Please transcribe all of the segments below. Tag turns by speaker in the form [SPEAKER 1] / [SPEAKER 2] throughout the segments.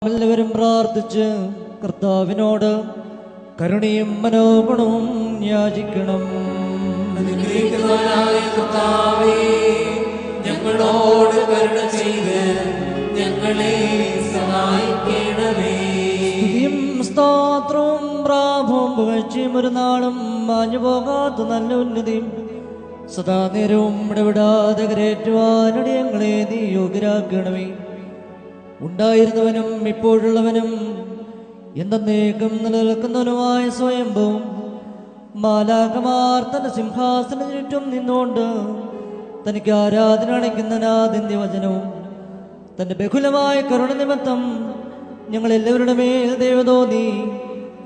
[SPEAKER 1] എല്ലാവരും പ്രാർത്ഥിച്ച് കർത്താവിനോട് കരുണയും മനോഗുണവും യാചിക്കണം.
[SPEAKER 2] ഞങ്ങളോട് കരുണ ചെയ്ത് ഞങ്ങളെ സഹായിക്കണമേ.
[SPEAKER 1] സ്തുതിയും സ്തോത്രവും പ്രാഭവും പുകഴ്ചയും ഒരു നാളും മാഞ്ഞു പോകാത്ത നല്ല ഉന്നതിയും സദാ നേരവും ഇടപെടാതെ കരേറ്റുവാനടിയങ്ങളെ നീ യോഗ്യരാക്കണമേ. ഉണ്ടായിരുന്നവനും ഇപ്പോഴുള്ളവനും എന്നേക്കും നിലനിൽക്കുന്നവനുമായ സ്വയംഭവും മാലാഖമാർ തന്റെ സിംഹാസനത്തിന് ചുറ്റും നിന്നുകൊണ്ട് തനിക്ക് ആരാധന അണിക്കുന്ന നാഥന്റെ വചനവും തന്റെ ബഹുലമായ കരുണ നിമിത്തം ഞങ്ങളെല്ലാവരുടെ മേൽ ദൈവതോന്നി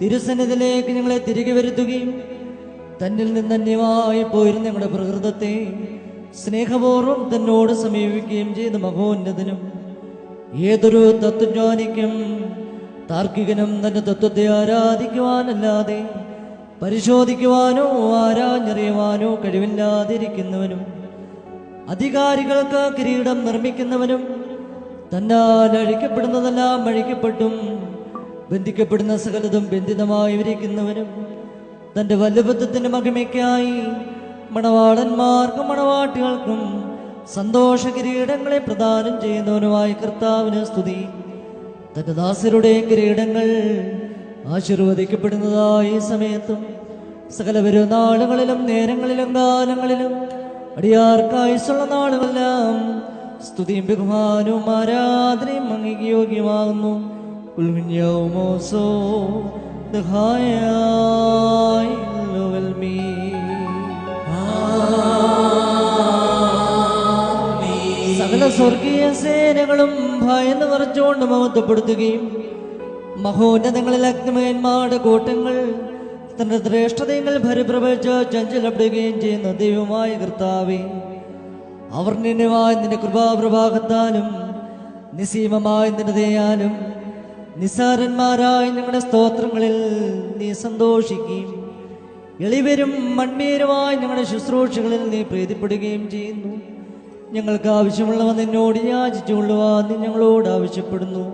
[SPEAKER 1] തിരുസന്നിധിയിലേക്ക് ഞങ്ങളെ തിരികെ വരുത്തുകയും തന്നിൽ നിന്ന് അന്യമായി പോയിരുന്ന ഞങ്ങളുടെ പ്രകൃതത്തെ സ്നേഹപൂർവ്വം തന്നോട് സമീപിക്കുകയും ചെയ്ത മഹോന്നതനും ഏതൊരു തത്വജ്ഞാനിക്കും താർക്കികനും തന്റെ തത്വത്തെ ആരാധിക്കുവാനല്ലാതെ പരിശോധിക്കുവാനോ ആരാഞ്ഞറിയുവാനോ കഴിവില്ലാതിരിക്കുന്നവനും അധികാരികൾക്ക് കിരീടം നിർമ്മിക്കുന്നവനും തന്നാൽ അഴിക്കപ്പെടുന്നതെല്ലാം അഴിക്കപ്പെട്ടും ബന്ധിക്കപ്പെടുന്ന സകലതും ബന്ധിതമായി ഇരിക്കുന്നവനും തന്റെ വല്ലഭത്വത്തിന്റെ മഹിമയ്ക്കായി മണവാളന്മാർക്കും മണവാട്ടികൾക്കും സന്തോഷ കിരീടങ്ങളെ പ്രദാനം ചെയ്യുന്നവനുമായ കർത്താവിന് സ്തുതി. തന്റെ ദാസരുടെ കിരീടങ്ങൾ ആശീർവദിക്കപ്പെടുന്നതായ സമയത്തും സകല പെരുന്നാളുകളിലും നേരങ്ങളിലും കാലങ്ങളിലും അടിയാർക്കായുസുള്ള നാളുകളെല്ലാം സ്തുതിയും ബഹുമാനവും ആരാധനയും അങ്ങേക്ക് യോഗ്യമാകുന്നു. ഉൽവിന്യോമോസോ സകല സ്വർഗീയ സേനകളും ഭയന്ന് വിറച്ചുകൊണ്ട് മഹത്വപ്പെടുത്തുകയും മഹോന്നതങ്ങളിൽ അഗ്നിമയന്മാരുടെ കൂട്ടങ്ങൾ തന്റെ ശ്രേഷ്ഠതകൾ പരിപ്രവചിച്ച് ചഞ്ചലപ്പെടുകയും ചെയ്യുന്ന ദൈവമായ കർത്താവേ, അവർണ്ണന്യമായ നിന്റെ കൃപാപ്രഭാകത്താലും നിസീമമായ നിന്റെ ദയാലും നിസ്സാരന്മാരായ ഞങ്ങളുടെ സ്തോത്രങ്ങളിൽ നീ സന്തോഷിക്കുകയും എളിവരും മൺമേരുമായ ഞങ്ങളുടെ ശുശ്രൂഷകളിൽ നീ പ്രീതിപ്പെടുകയും ചെയ്യുന്നു. ഞങ്ങൾക്ക് ആവശ്യമുള്ളവ നിന്നോട് യാചിച്ചുകൊള്ളുവാൻ നീ ഞങ്ങളോട് ആവശ്യപ്പെടുന്നു.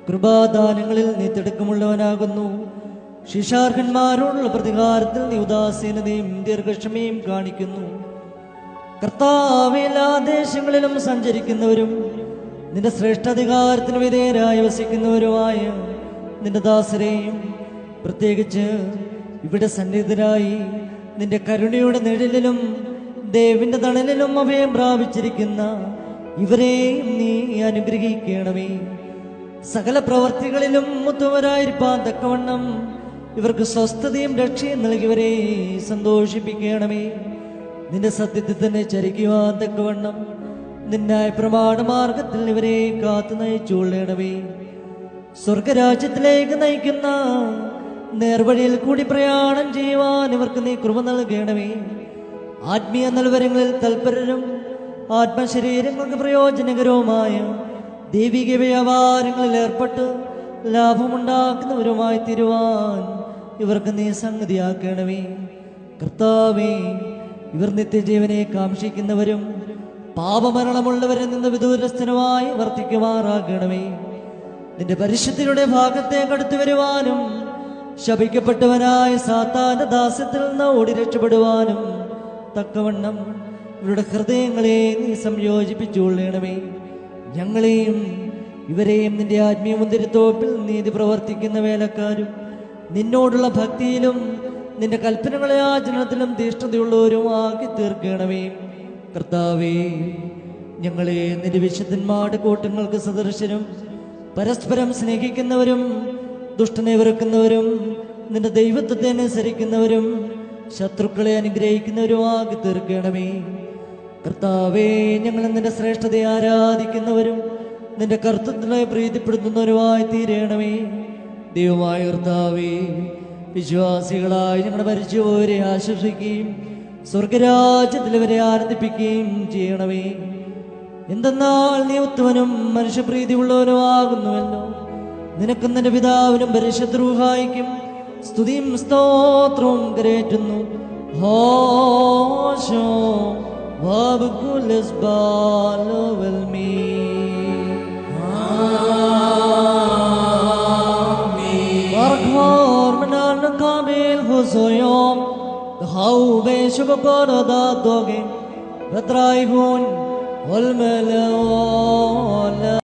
[SPEAKER 1] കൃപാദാനങ്ങളിൽ നീ തിടുക്കമുള്ളവനാകുന്നു. ശിശാർഹന്മാരോടുള്ള പ്രതികാരത്തിൽ നീ ഉദാസീനതയും ദീർഘക്ഷമയും കാണിക്കുന്നു. കർത്താവേ, എല്ലാ ദേശങ്ങളിലും സഞ്ചരിക്കുന്നവരും നിന്റെ ശ്രേഷ്ഠാധികാരത്തിന് വിധേയരായി വസിക്കുന്നവരുമായ നിന്റെ ദാസരെയും പ്രത്യേകിച്ച് ഇവിടെ സന്നിഹിതരായി നിന്റെ കരുണയുടെ നിഴലിലും ദേവിന്റെ തണലിലും അഭയം പ്രാപിച്ചിരിക്കുന്ന ഇവരെയും നീ അനുഗ്രഹിക്കണമേ. സകല പ്രവർത്തികളിലും മുത്തുവരായിരിക്കാൻ തക്കവണ്ണം ഇവർക്ക് സ്വസ്ഥതയും രക്ഷയും നൽകിയവരെ സന്തോഷിപ്പിക്കണമേ. നിന്റെ സത്യത്തിൽ തന്നെ ചരിക്കുവാൻ തക്കവണ്ണം നിന്നായ പ്രമാണമാർഗത്തിൽ ഇവരെ കാത്തു നയിച്ചുകൊള്ളണമേ. സ്വർഗരാജ്യത്തിലേക്ക് നയിക്കുന്ന നേർവഴിയിൽ കൂടി പ്രയാണം ചെയ്യുവാൻ ഇവർക്ക് നീ കൃപ നൽകണമേ. ആത്മീയ നൽവരങ്ങളിൽ തൽപരരും ആത്മശരീരങ്ങൾക്ക് പ്രയോജനകരവുമായ ദൈവിക വ്യാപാരങ്ങളിൽ ഏർപ്പെട്ട് ലാഭമുണ്ടാക്കുന്നവരുമായി തീരുവാൻ ഇവർക്ക് നീ സംഗതിയാക്കണമേ. കർത്താവേ, ഇവർ നിത്യജീവനെ കാംക്ഷിക്കുന്നവരും പാപമരണമുള്ളവരിൽ നിന്ന് വിദൂരസ്ഥനുമായി വർത്തിക്കുമാറാകണമേ. നിന്റെ പരിശുദ്ധിയുടെ ഭാഗത്തേക്ക് അടുത്തു വരുവാനും ശപിക്കപ്പെട്ടവനായ സാത്താന്റെ ദാസ്യത്തിൽ നിന്ന് ഓടി രക്ഷപ്പെടുവാനും തക്കവണ്ണം ഇവരുടെ ഹൃദയങ്ങളെ നീ സംയോജിപ്പിച്ചുകൊള്ളണമേ. ഞങ്ങളെയും ഇവരെയും നിന്റെ ആത്മീയ മുന്തിരിത്തോപ്പിൽ നീതി പ്രവർത്തിക്കുന്ന വേലക്കാരും നിന്നോടുള്ള ഭക്തിയിലും നിന്റെ കൽപ്പനകളെ ആചരണത്തിലും തീഷ്ണതയുള്ളവരും ആക്കി തീർക്കണമേ. കർത്താവേ, ഞങ്ങളെ നിന്റെ വിശുദ്ധന്മാരുടെ കൂട്ടങ്ങൾക്ക് സദൃശരും പരസ്പരം സ്നേഹിക്കുന്നവരും ദുഷ്ടനെ വെറുക്കുന്നവരും നിന്റെ ദൈവത്വത്തെ അനുസരിക്കുന്നവരും ശത്രുക്കളെ അനുഗ്രഹിക്കുന്നവരുമാക്കി തീർക്കണമേ. കർത്താവേ, ഞങ്ങൾ നിന്റെ ശ്രേഷ്ഠതയെ ആരാധിക്കുന്നവരും നിന്റെ കർത്തൃത്വത്തെ പ്രീതിപ്പെടുത്തുന്നവരുമായി തീരണമേ. ദൈവമായ കർത്താവേ, വിശ്വാസികളായി ഞങ്ങളുടെ മരിച്ചുപോയവരെ ആശ്വസിക്കുകയും സ്വർഗരാജ്യത്തിൽ ഇവരെ ആനന്ദിപ്പിക്കുകയും ചെയ്യണമേ. എന്തെന്നാൽ നീ ഉത്തമനും മനുഷ്യപ്രീതിയുള്ളവനുമാകുന്നുവല്ലോ. നിനക്കും നിന്റെ പിതാവിനും പരിശുദ്ധ റൂഹായിക്കും സ്തുതിയും സ്തോത്രവും കരേറ്റുന്നു. ഹോശോ വബകുലസ് ബാലവൽമീ. soyom hau be shubakora da doge Ratraihun ol meleola